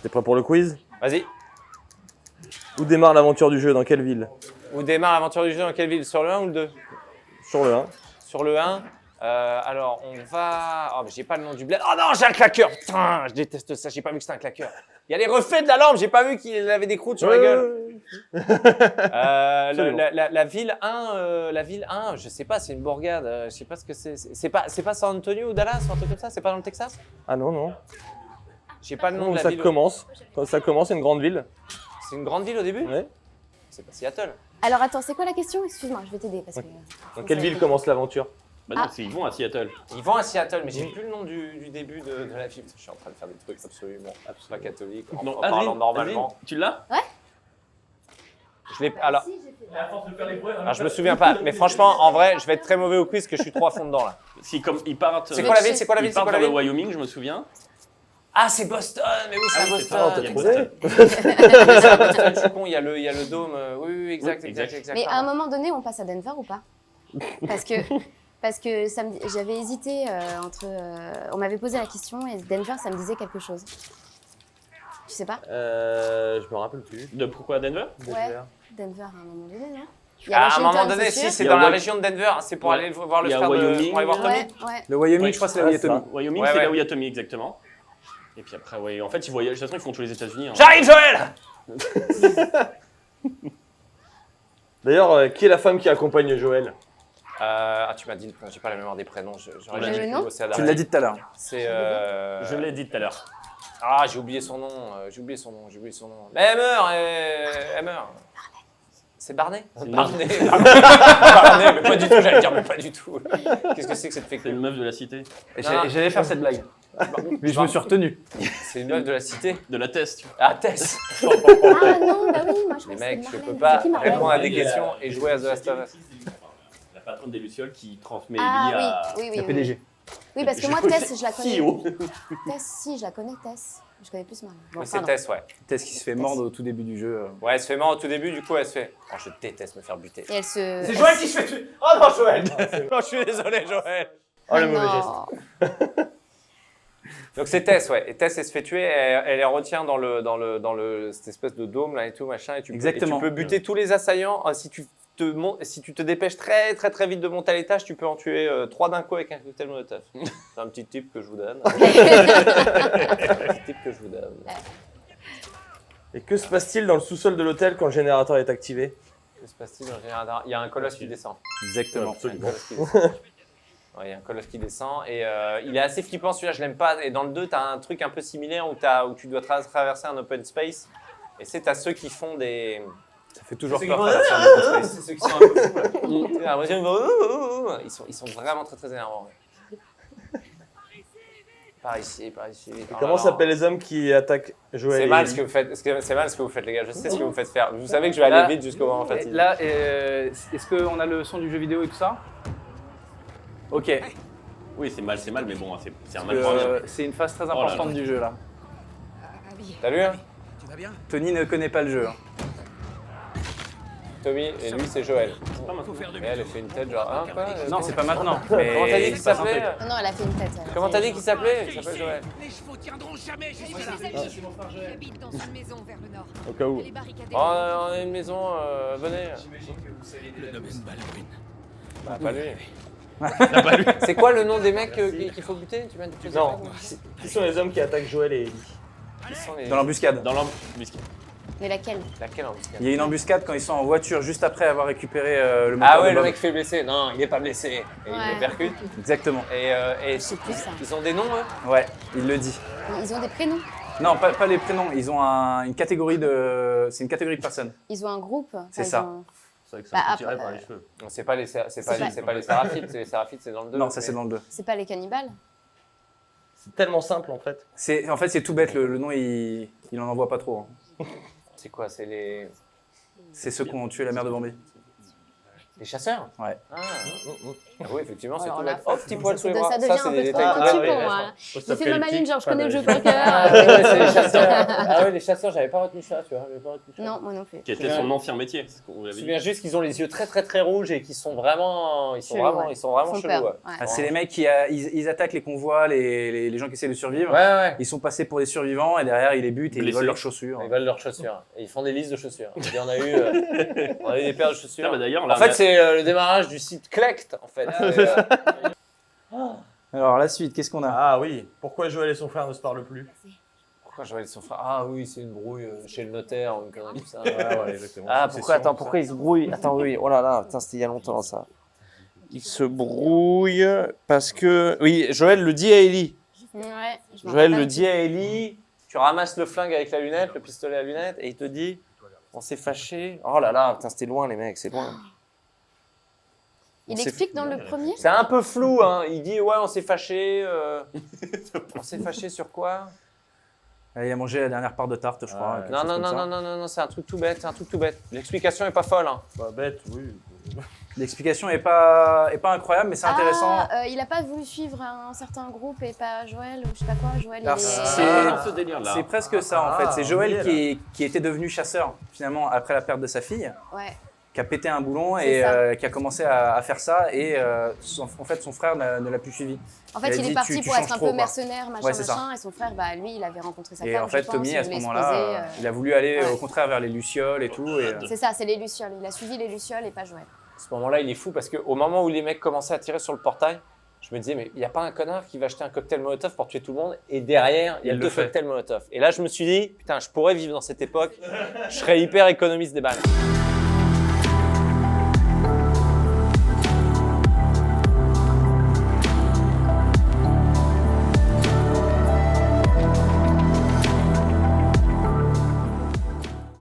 T'es prêt pour le quiz? Vas-y. Où démarre l'aventure du jeu? Dans quelle ville? Où démarre l'aventure du jeu? Dans quelle ville? Sur le 1 ou le 2? Sur le 1. Sur le 1. Alors, on va... Oh, mais j'ai pas le nom du bled. Oh non, j'ai un claqueur. Putain, je déteste ça. J'ai pas vu que c'était un claqueur. Il y a les reflets de la lampe. J'ai pas vu qu'il avait des croûtes sur la gueule. La ville 1, je sais pas, c'est une bourgade. Je sais pas ce que c'est. C'est pas San Antonio ou Dallas ou un truc comme ça? C'est pas dans le Texas? Ah non, non. J'ai pas le nom Quand de la ça ville. commence, quand ça commence, c'est une grande ville. C'est une grande ville au début? Ouais. C'est pas Seattle. Alors attends, c'est quoi la question? Excuse-moi, je vais t'aider parce que... Dans quelle ville commence l'aventure? Bah non, ils vont à Seattle. Ils vont à Seattle, mais j'ai plus le nom du début de la ville. Je suis en train de faire des trucs absolument pas catholiques, en parlant normalement. Tu l'as? Ouais. Je l'ai. Alors, je me souviens pas, mais franchement, en vrai, je vais être très mauvais au quiz, que je suis 3 fonds dedans là. Si comme ils partent. C'est quoi la ville? C'est quoi la ville? Ils partent vers le Wyoming, je me souviens. Ah, c'est Boston. Mais oui, c'est à Boston. t'as il y a trouvé? C'est à Boston, je suis con. Il y a le dôme. Oui, exact. Mais à un moment donné, on passe à Denver ou pas? Parce que j'avais hésité entre... on m'avait posé la question et Denver, ça me disait quelque chose. Tu sais pas? Je me rappelle plus. De pourquoi Denver? Ouais, Denver à un moment donné, non? À un moment donné, si, c'est dans la région de Denver. C'est pour Ouais. aller voir le Il y a frère de... Wyoming. Pour aller voir Tommy. Ouais. Le Wyoming, Ouais, je crois, c'est là où il y a Tommy. Wyoming, Ouais, c'est ouais. là où il y a Tommy, exactement. Et puis après, ouais, en fait, ils voyagent. De toute façon, ils font tous les États-Unis. Hein. J'arrive, Joël. D'ailleurs, qui est la femme qui accompagne Joël? Tu m'as dit le prénom, j'ai pas la mémoire des prénoms. J'aurais Le jamais pu nom? bosser à la Tu l'as radio. dit tout à l'heure. C'est. Je l'ai dit tout à l'heure. Ah, j'ai oublié son nom. Mais elle meurt. C'est Barney? Barney. Barney, mais pas du tout, j'allais dire, mais pas du tout. Qu'est-ce que c'est que cette C'est fake une meuf de la cité. Et Non. j'allais faire cette blague. Mais je me suis retenu. C'est une meuf de la cité. De la Test. Ah, Tess. Ah non, bah oui, moi je Les crois que mecs, je c'était peux Marlène. pas C'est qui, Marlène? répondre à des questions et jouer à The Last of Us. La patronne des Lucioles qui transmet Ah Ellie à. oui, La PDG. Oui, parce que moi, Tess, je la connais. CEO. Tess, si, je la connais, Tess. Je connais plus Marlène. Bon, Oui, c'est pardon. Tess, ouais. Tess qui se fait mordre au tout début du jeu. Ouais, elle se fait mort au tout début, du coup, elle se fait. Oh, je déteste me faire buter. Et elle se... C'est Joël qui se fait tuer. Oh non, Joël. Non, je suis désolé, Joël. Oh, le mauvais non. geste. Donc c'est Tess, ouais. Et Tess, elle se fait tuer, elle les retient dans cette espèce de dôme là et tout machin, et tu Exactement. peux buter tous les assaillants. Si tu te dépêches très vite de monter à l'étage, tu peux en tuer 3 d'un coup avec un cocktail Molotov. C'est un petit tip que je vous donne. Et que se passe-t-il dans le sous-sol de l'hôtel quand le générateur est activé? Que se passe-t-il dans le générateur? Il y a un colosse qui descend. Exactement. Il y a un colosse qui descend. Ouais, il y a un colosse qui descend et il est assez flippant celui-là, je l'aime pas. Et dans le 2, tu as un truc un peu similaire où tu dois traverser un open space. Et c'est à ceux qui font des... Ça fait toujours Ceux peur. qui traverser font- un open space. C'est ceux qui sont un peu fous, là. J'ai l'impression qu'ils vont- ils sont vraiment très énervants. Ouais. Par ici. Et comment s'appellent les hommes qui attaquent Joël? C'est et mal Ellie ce que vous faites. C'est mal ce que vous faites, les gars. Je sais ce que vous faites faire. Vous savez que je vais aller vite jusqu'au moment fatidique. Là, est-ce qu'on a le son du jeu vidéo et tout ça? Ok. Oui, c'est mal, mais bon, c'est un mal Parce pour que, rien. c'est une phase très là importante là. du jeu là. T'as vu, hein? Tony ne connaît pas le jeu. Hein. Tommy et lui, c'est Joël. Pas maintenant. Et elle fait une tête genre. Hein, quoi Non, c'est pas maintenant. Comment t'as dit Mais qu'il il se passe un s'appelait? truc. Non, non, elle a fait une tête. elle. Comment t'as dit qu'il s'appelait? Il s'appelle Joël. Les chevaux tiendront jamais jusqu'à là. J'habite dans une maison vers le nord. Au cas où. Elle est barricadée. Oh, on a une maison, venez. Le domaine Baldwin. Bah, pas lui. C'est quoi le nom des mecs qu'il faut buter? Tu m'as dit plusieurs Non. mecs. Qui sont les hommes qui attaquent Joël et Ellie? Qui sont les... Dans l'embuscade. Dans l'embuscade. Mais laquelle? Laquelle embuscade? Il y a une embuscade quand ils sont en voiture juste après avoir récupéré le moteur Ah ouais, de le Bob. mec fait blessé. Non, il est pas blessé. Et il Ouais. le percute. Exactement. Et sais plus ça. ils ont des noms, eux? Ouais, il le dit. Ils ont des prénoms. Non, pas les prénoms. Ils ont une catégorie de. C'est une catégorie de personnes. Ils ont un groupe. C'est Enfin, ça. ils ont- C'est vrai que Bah, ça peut après, tirer par les cheveux. Non, c'est pas les C'est Séraphites. C'est les Séraphites, c'est dans le 2. Non, ça c'est dans le 2. C'est pas les cannibales? C'est tellement simple en fait. En fait, c'est tout bête. Le nom, il en envoie pas trop. Hein. C'est quoi? C'est les... C'est ceux qui ont tué la mère de Bambi. Les chasseurs. Ouais. Ah, oui, effectivement, c'est Alors tout là, bête. Oh, petit poil sous les bras. ça devient un peu des trop détails. petit Ah, oui, pour ouais, moi. Faut se J'ai taper fait ma le maline, tic, genre je pas connais le de- jeu par Ah, cœur. ouais, c'est les chasseurs. Ah oui, les chasseurs, j'avais pas retenu ça, tu vois. J'avais pas retenu ça. Non, moi non plus. Qui était son ancien métier. On Je me l'avait dit. souviens juste qu'ils ont les yeux très très très rouges et qu'ils sont vraiment, Chelou, ouais. ils sont vraiment Font chelous. peur. Ouais. Ouais. Ah, c'est les mecs qui ils attaquent les convois, les gens qui essaient de survivre. Ouais. Ils sont passés pour des survivants et derrière ils les butent et ils Blessés. volent leurs chaussures. Ils veulent leurs chaussures. Et ils font des listes de chaussures. Il y en a eu, on a eu des paires de chaussures. Ah, bah, d'ailleurs, là, En fait, c'est le démarrage du site Clect, en fait. Alors la suite, qu'est-ce qu'on a? Ah oui, pourquoi Joël et son frère ne se parlent plus? Pourquoi je vais son frère? Ah oui, c'est une brouille chez le notaire ou une connerie comme ça. Ouais, exactement. Ah, Succession, pourquoi, attends, tout pourquoi il se brouille? Attends, oui, oh là là, putain, c'était il y a longtemps ça. Il se brouille parce que. Oui, Joël le dit à Ellie. Ouais, je m'en Joël rappelle. le dit à Ellie. Tu ramasses le flingue avec la lunette, le pistolet à lunette, et il te dit on s'est fâché. Oh là là, putain, c'était loin, les mecs, c'est loin. Il On s'est- explique dans le premier. C'est un peu flou, hein. Il dit ouais, on s'est fâché. On s'est fâché sur quoi? Il a mangé la dernière part de tarte, je crois. quelque Non, chose non, comme non, ça. non, non, non, non, c'est un truc tout bête, c'est un truc tout bête. L'explication est pas folle, hein. Bah, bête, oui. L'explication est pas incroyable, mais c'est intéressant. Il a pas voulu suivre un certain groupe et pas Joël ou je sais pas quoi. Joël, Alors, il est... c'est- dans ce délire-là. C'est presque ça en fait. C'est on y Joël est, qui était devenu chasseur finalement après la perte de sa fille, Ouais. qui a pété un boulon C'est et ça. qui a commencé à faire ça et en fait son frère ne l'a plus suivi. En fait, Il a il dit, est parti tu pour être changes un trop, peu quoi. mercenaire, machin, Ouais, c'est ça. machin. Et son frère, bah lui, il avait rencontré sa Et femme. en fait je pense, Tommy il à ce voulait se moment-là, poser, il a voulu aller ouais. au contraire vers les lucioles et tout. Et, C'est ça, c'est les lucioles. Il a suivi les lucioles et pas Joël. À ce moment-là, il est fou parce qu'au moment où les mecs commençaient à tirer sur le portail, je me disais, mais il n'y a pas un connard qui va acheter un cocktail Molotov pour tuer tout le monde et derrière, il y a Il le deux fait. cocktails Molotov. Et là, je me suis dit, putain, je pourrais vivre dans cette époque, je serais hyper économiste des balles.